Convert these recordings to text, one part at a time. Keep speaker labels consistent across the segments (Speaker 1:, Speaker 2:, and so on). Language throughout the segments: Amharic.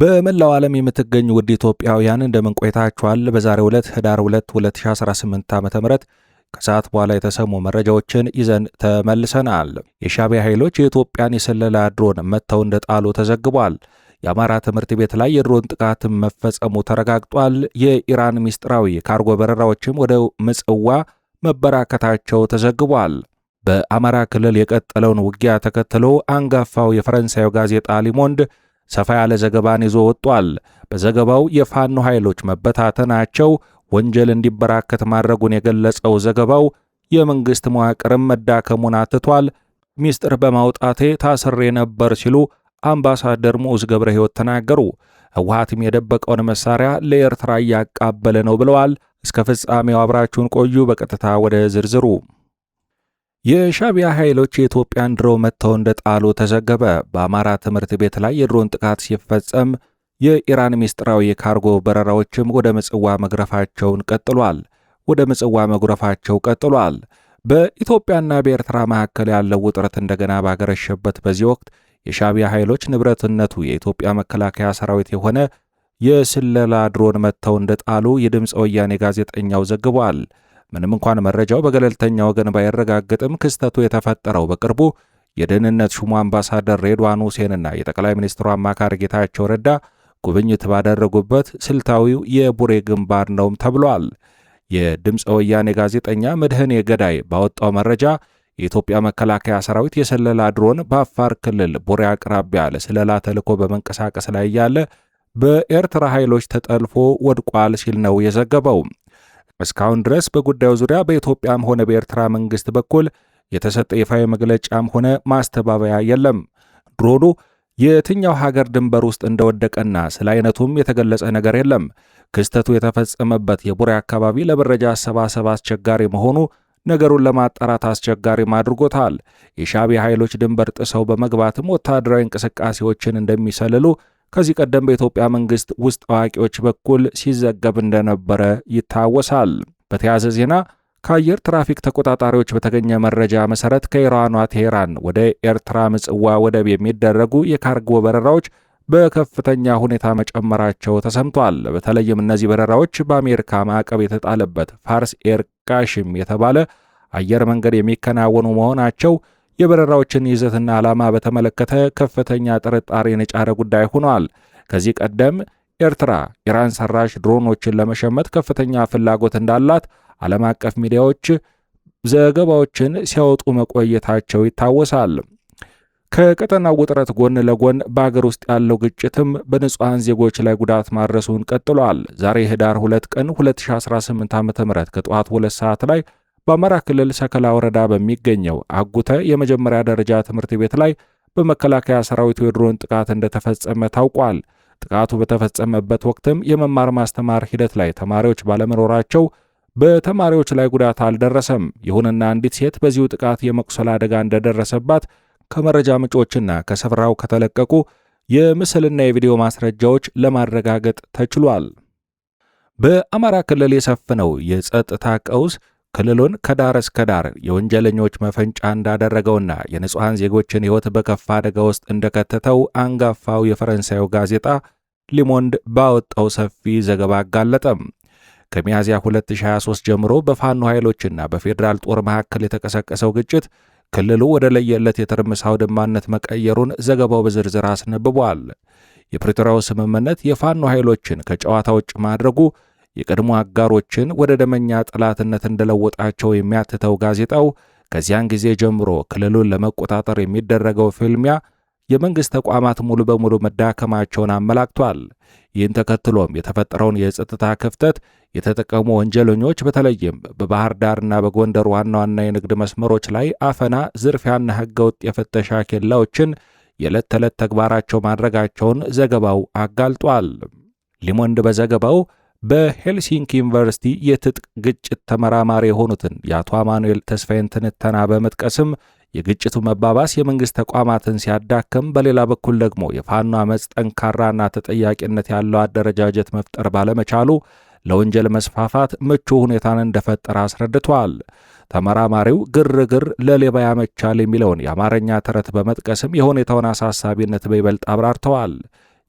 Speaker 1: በመላው ዓለም የምትገኙ ውድ ኢትዮጵያውያን እንደምን ቆይታችኋል? በዛሬው ዕለት ህዳር 2 2018 ዓ.ም ከሰዓት በኋላ የተሰሙ መረጃዎችን ይዘን ተመልሰናል። የሻዕቢያ ኃይሎች የኢትዮጵያን የስለላ ድሮን መትተው እንደጣሉ ተዘግቧል። የአማራ ትምህርት ቤት ላይ የድሮን ጥቃት መፈጸሙ ተረጋግጧል። የኢራን ሚስጥራዊ ካርጎ በረራዎችም ወደ ምጽዋ መበራከታቸው ተዘግቧል። በአማራ ክልል የቀጠለውን ውጊያ ተከትሎ አንጋፋው የፈረንሳዩ ጋዜጣ ሊሞንድ ሰፋ ያለ ዘገባን ይዞ ወጥቷል። በዘገባው የፋኖ ኃይሎች መበታተናቸው ወንጀል እንዲበራከት ማድረጉን የገለጸው ዘገባው የመንግስት መዋቅርም መዳከሙን አትቷል። ሚስጥር በማውጣቴ ታስሬ ነበር ሲሉ አምባሳደር ሙዑዝ ገብረ ሕይወት ተናገሩ። ህወሓትም የደበቀውን መሳሪያ ለኤርትራ እያቃበለ ነው ብለዋል። እስከ ፍጻሜው አብራችሁን ቆዩ። በቀጥታ ወደ ዝርዝሩ። የሻዕቢያ ኃይሎች የኢትዮጵያን ድሮን መትተው እንደጣሉ ተዘገበ። በአማራ ትምህርት ቤት ላይ የድሮን ጥቃት ሲፈጸም የኢራን ሚስጥራዊ የካርጎ በረራዎችም ወደ ምጽዋ መጉረፋቸው ቀጥሏል። በኢትዮጵያና በኤርትራ መካከል ያለው ውጥረት እንደገና ባገረሸበት በዚህ ወቅት የሻዕቢያ ኃይሎች ንብረትነቱ የኢትዮጵያ መከላከያ ሰራዊት የሆነ የስለላ ድሮን መትተው እንደጣሉ የድምፅ ወያኔ ጋዜጠኛው ዘግቧል። ምንም እንኳን መረጃው በገለልተኛ ወገን ባይረጋገጥም ክስተቱ የተፈጠረው በቅርቡ የደህንነት ሹሙ አምባሳደር ሬድዋን ሁሴንና የጠቅላይ ሚኒስትሩ አማካሪ ጌታቸው ረዳ ጉብኝት ባደረጉበት ስልታዊው የቡሬ ግንባር ነውም ተብሏል። የድምፀ ወያኔ ጋዜጠኛ መድህን የገዳይ ባወጣው መረጃ የኢትዮጵያ መከላከያ ሰራዊት የስለላ ድሮን በአፋር ክልል ቡሬ አቅራቢያ ለስለላ ተልዕኮ በመንቀሳቀስ ላይ ያለ በኤርትራ ኃይሎች ተጠልፎ ወድቋል ሲል ነው የዘገበው። እስካሁን ድረስ በጉዳዩ ዙሪያ በኢትዮጵያም ሆነ በኤርትራ መንግስት በኩል የተሰጠ ይፋዊ መግለጫም ሆነ ማስተባበያ የለም። ድሮኑ የትኛው ሀገር ድንበር ውስጥ እንደወደቀና ስለ አይነቱም የተገለጸ ነገር የለም። ክስተቱ የተፈጸመበት የቡሬ አካባቢ ለመረጃ አሰባሰብ አስቸጋሪ መሆኑ ነገሩን ለማጣራት አስቸጋሪም አድርጎታል። የሻዕቢያ ኃይሎች ድንበር ጥሰው በመግባትም ወታደራዊ እንቅስቃሴዎችን እንደሚሰልሉ ከዚህ ቀደም በኢትዮጵያ መንግስት ውስጥ አዋቂዎች በኩል ሲዘገብ እንደነበረ ይታወሳል። በተያያዘ ዜና ከአየር ትራፊክ ተቆጣጣሪዎች በተገኘ መረጃ መሰረት ከኢራኗ ቴሄራን ወደ ኤርትራ ምጽዋ ወደብ የሚደረጉ የካርጎ በረራዎች በከፍተኛ ሁኔታ መጨመራቸው ተሰምቷል። በተለይም እነዚህ በረራዎች በአሜሪካ ማዕቀብ የተጣለበት ፋርስ ኤር ቃሽም የተባለ አየር መንገድ የሚከናወኑ መሆናቸው የበረራዎችን ይዘትና ዓላማ በተመለከተ ከፍተኛ ጥርጣሬን የጫረ ጉዳይ ሆኗል። ከዚህ ቀደም ኤርትራ ኢራን ሰራሽ ድሮኖችን ለመሸመት ከፍተኛ ፍላጎት እንዳላት ዓለም አቀፍ ሚዲያዎች ዘገባዎችን ሲያወጡ መቆየታቸው ይታወሳል። ከቀጠናው ውጥረት ጎን ለጎን በአገር ውስጥ ያለው ግጭትም በንጹሐን ዜጎች ላይ ጉዳት ማድረሱን ቀጥሏል። ዛሬ ህዳር 2 ቀን 2018 ዓ.ም ከጠዋቱ 2 ሰዓት ላይ በአማራ ክልል ሰከላ ወረዳ በሚገኘው አጉተ የመጀመሪያ ደረጃ ትምህርት ቤት ላይ በመከላከያ ሰራዊቱ የድሮን ጥቃት እንደተፈጸመ ታውቋል። ጥቃቱ በተፈጸመበት ወቅትም የመማር ማስተማር ሂደት ላይ ተማሪዎች ባለመኖራቸው በተማሪዎች ላይ ጉዳት አልደረሰም። ይሁንና አንዲት ሴት በዚሁ ጥቃት የመቁሰል አደጋ እንደደረሰባት ከመረጃ ምንጮችና ከስፍራው ከተለቀቁ የምስልና የቪዲዮ ማስረጃዎች ለማረጋገጥ ተችሏል። በአማራ ክልል የሰፈነው የጸጥታ ቀውስ ክልሉን ከዳር እስከ ዳር የወንጀለኞች መፈንጫ እንዳደረገውና የንጹሐን ዜጎችን ሕይወት በከፋ አደጋ ውስጥ እንደከተተው አንጋፋው የፈረንሳዩ ጋዜጣ ሊሞንድ ባወጣው ሰፊ ዘገባ አጋለጠም። ከሚያዝያ 2023 ጀምሮ በፋኖ ኃይሎችና በፌዴራል ጦር መካከል የተቀሰቀሰው ግጭት ክልሉ ወደ ለየለት የትርምስ አውድማነት መቀየሩን ዘገባው በዝርዝር አስነብቧል። የፕሪቶሪያው ስምምነት የፋኖ ኃይሎችን ከጨዋታ ውጭ ማድረጉ የቀድሞ አጋሮችን ወደ ደመኛ ጠላትነት እንደለወጣቸው የሚያትተው ጋዜጣው ከዚያን ጊዜ ጀምሮ ክልሉን ለመቆጣጠር የሚደረገው ፍልሚያ የመንግሥት ተቋማት ሙሉ በሙሉ መዳከማቸውን አመላክቷል። ይህን ተከትሎም የተፈጠረውን የጸጥታ ክፍተት የተጠቀሙ ወንጀለኞች በተለይም በባህር ዳርና በጎንደር ዋና ዋና የንግድ መስመሮች ላይ አፈና፣ ዝርፊያና ሕገወጥ የፍተሻ ኬላዎችን የዕለት ተዕለት ተግባራቸው ማድረጋቸውን ዘገባው አጋልጧል። ሊሞንድ በዘገባው በሄልሲንኪ ዩኒቨርሲቲ የትጥቅ ግጭት ተመራማሪ የሆኑትን የአቶ አማኑኤል ተስፋዬን ትንተና በመጥቀስም የግጭቱ መባባስ የመንግሥት ተቋማትን ሲያዳክም፣ በሌላ በኩል ደግሞ የፋኖ አመፅ ጠንካራና ተጠያቂነት ያለው አደረጃጀት መፍጠር ባለመቻሉ ለወንጀል መስፋፋት ምቹ ሁኔታን እንደፈጠረ አስረድቷል። ተመራማሪው ግርግር ለሌባ ያመቻል የሚለውን የአማርኛ ተረት በመጥቀስም የሁኔታውን አሳሳቢነት በይበልጥ አብራርተዋል።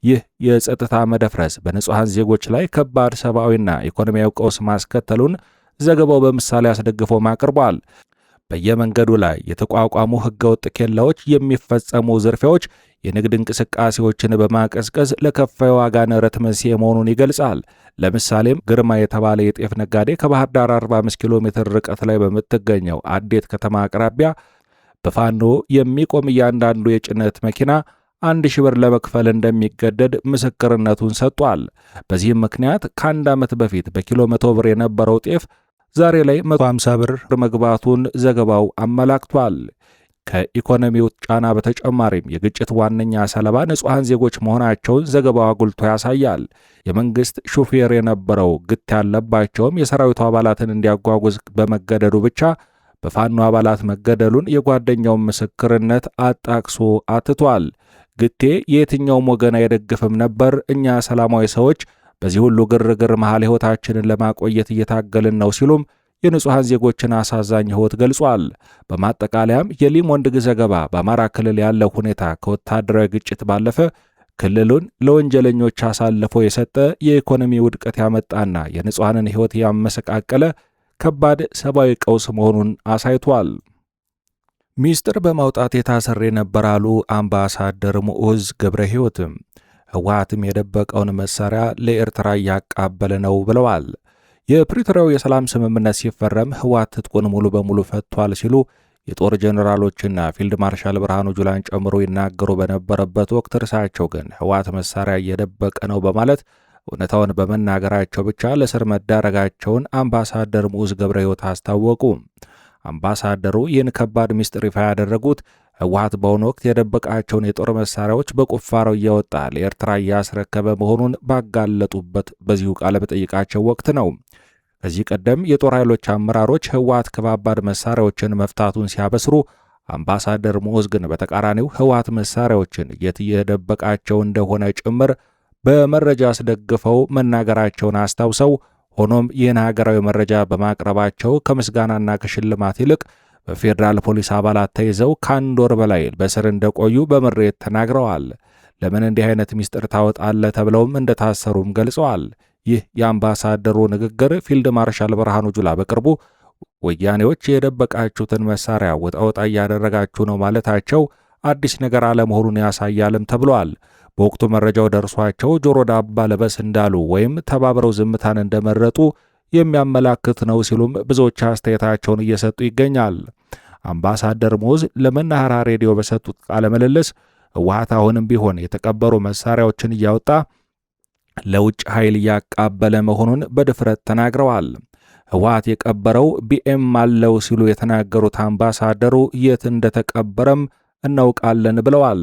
Speaker 1: ይህ የጸጥታ መደፍረስ በንጹሐን ዜጎች ላይ ከባድ ሰብአዊና ኢኮኖሚያዊ ቀውስ ማስከተሉን ዘገባው በምሳሌ አስደግፎም አቅርቧል። በየመንገዱ ላይ የተቋቋሙ ህገወጥ ኬላዎች፣ የሚፈጸሙ ዝርፊያዎች የንግድ እንቅስቃሴዎችን በማቀዝቀዝ ለከፋ የዋጋ ንረት መንስኤ መሆኑን ይገልጻል። ለምሳሌም ግርማ የተባለ የጤፍ ነጋዴ ከባህር ዳር 45 ኪሎ ሜትር ርቀት ላይ በምትገኘው አዴት ከተማ አቅራቢያ በፋኖ የሚቆም እያንዳንዱ የጭነት መኪና 1000 ብር ለመክፈል እንደሚገደድ ምስክርነቱን ሰጥቷል። በዚህም ምክንያት ከአንድ ዓመት በፊት በኪሎ 100 ብር የነበረው ጤፍ ዛሬ ላይ 150 ብር መግባቱን ዘገባው አመላክቷል። ከኢኮኖሚው ጫና በተጨማሪም የግጭት ዋነኛ ሰለባ ንጹሐን ዜጎች መሆናቸውን ዘገባው አጉልቶ ያሳያል። የመንግሥት ሹፌር የነበረው ግት ያለባቸውም የሰራዊቱ አባላትን እንዲያጓጉዝ በመገደዱ ብቻ በፋኖ አባላት መገደሉን የጓደኛውን ምስክርነት አጣቅሶ አትቷል። ግቴ የየትኛውም ወገን አይደግፍም ነበር። እኛ ሰላማዊ ሰዎች በዚህ ሁሉ ግርግር መሃል ሕይወታችንን ለማቆየት እየታገልን ነው ሲሉም የንጹሐን ዜጎችን አሳዛኝ ሕይወት ገልጿል። በማጠቃለያም የሊሞንድ ዘገባ በአማራ ክልል ያለው ሁኔታ ከወታደራዊ ግጭት ባለፈ ክልሉን ለወንጀለኞች አሳልፎ የሰጠ የኢኮኖሚ ውድቀት ያመጣና የንጹሐንን ሕይወት ያመሰቃቀለ ከባድ ሰብአዊ ቀውስ መሆኑን አሳይቷል። ሚስጥር በማውጣት የታሰረ ነበር አሉ አምባሳደር ሙዑዝ ገብረ ሕይወትም። ህወሓትም የደበቀውን መሳሪያ ለኤርትራ እያቃበለ ነው ብለዋል። የፕሪቶሪያው የሰላም ስምምነት ሲፈረም ህወሓት ትጥቁን ሙሉ በሙሉ ፈቷል ሲሉ የጦር ጀኔራሎችና ፊልድ ማርሻል ብርሃኑ ጁላን ጨምሮ ይናገሩ በነበረበት ወቅት እርሳቸው ግን ህወሓት መሳሪያ እየደበቀ ነው በማለት እውነታውን በመናገራቸው ብቻ ለእስር መዳረጋቸውን አምባሳደር ሙዑዝ ገብረ ሕይወት አስታወቁ። አምባሳደሩ ይህን ከባድ ሚስጥር ይፋ ያደረጉት ህወሓት በአሁኑ ወቅት የደበቃቸውን የጦር መሳሪያዎች በቁፋሮ እያወጣ ለኤርትራ እያስረከበ መሆኑን ባጋለጡበት በዚሁ ቃለ መጠይቃቸው ወቅት ነው። ከዚህ ቀደም የጦር ኃይሎች አመራሮች ህወሓት ከባባድ መሳሪያዎችን መፍታቱን ሲያበስሩ፣ አምባሳደር ሙዑዝ ግን በተቃራኒው ህወሓት መሳሪያዎችን የት እየደበቃቸው እንደሆነ ጭምር በመረጃ አስደግፈው መናገራቸውን አስታውሰው ሆኖም ይህን ሀገራዊ መረጃ በማቅረባቸው ከምስጋናና ከሽልማት ይልቅ በፌዴራል ፖሊስ አባላት ተይዘው ከአንድ ወር በላይ በስር እንደቆዩ በምሬት ተናግረዋል። ለምን እንዲህ አይነት ሚስጥር ታወጣለህ ተብለውም እንደታሰሩም ገልጸዋል። ይህ የአምባሳደሩ ንግግር ፊልድ ማርሻል ብርሃኑ ጁላ በቅርቡ ወያኔዎች የደበቃችሁትን መሳሪያ ወጣ እያደረጋችሁ ነው ማለታቸው አዲስ ነገር አለመሆኑን ያሳያልም ተብሏል። በወቅቱ መረጃው ደርሷቸው ጆሮ ዳባ ልበስ እንዳሉ ወይም ተባብረው ዝምታን እንደመረጡ የሚያመላክት ነው ሲሉም ብዙዎች አስተያየታቸውን እየሰጡ ይገኛል። አምባሳደር ሙዑዝ ለመናኸሪያ ሬዲዮ በሰጡት ቃለ ምልልስ ህወሓት አሁንም ቢሆን የተቀበሩ መሳሪያዎችን እያወጣ ለውጭ ኃይል እያቃበለ መሆኑን በድፍረት ተናግረዋል። ህወሓት የቀበረው ቢኤም አለው ሲሉ የተናገሩት አምባሳደሩ የት እንደተቀበረም እናውቃለን ብለዋል።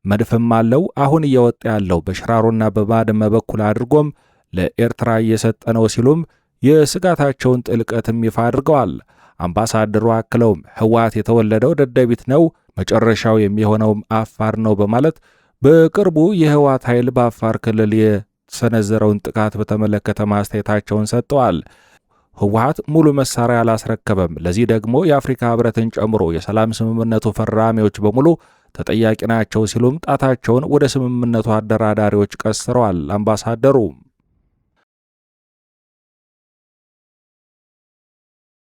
Speaker 1: መድፍም አለው። አሁን እየወጣ ያለው በሽራሮና በባድመ በኩል አድርጎም ለኤርትራ እየሰጠ ነው ሲሉም የስጋታቸውን ጥልቀትም ይፋ አድርገዋል። አምባሳደሩ አክለውም ህወሓት የተወለደው ደደቢት ነው፣ መጨረሻው የሚሆነውም አፋር ነው በማለት በቅርቡ የህወሓት ኃይል በአፋር ክልል የሰነዘረውን ጥቃት በተመለከተ ማስተያየታቸውን ሰጥተዋል። ህወሓት ሙሉ መሳሪያ አላስረከበም። ለዚህ ደግሞ የአፍሪካ ህብረትን ጨምሮ የሰላም ስምምነቱ ፈራሚዎች በሙሉ ተጠያቂ ናቸው ሲሉም ጣታቸውን ወደ ስምምነቱ አደራዳሪዎች ቀስረዋል። አምባሳደሩ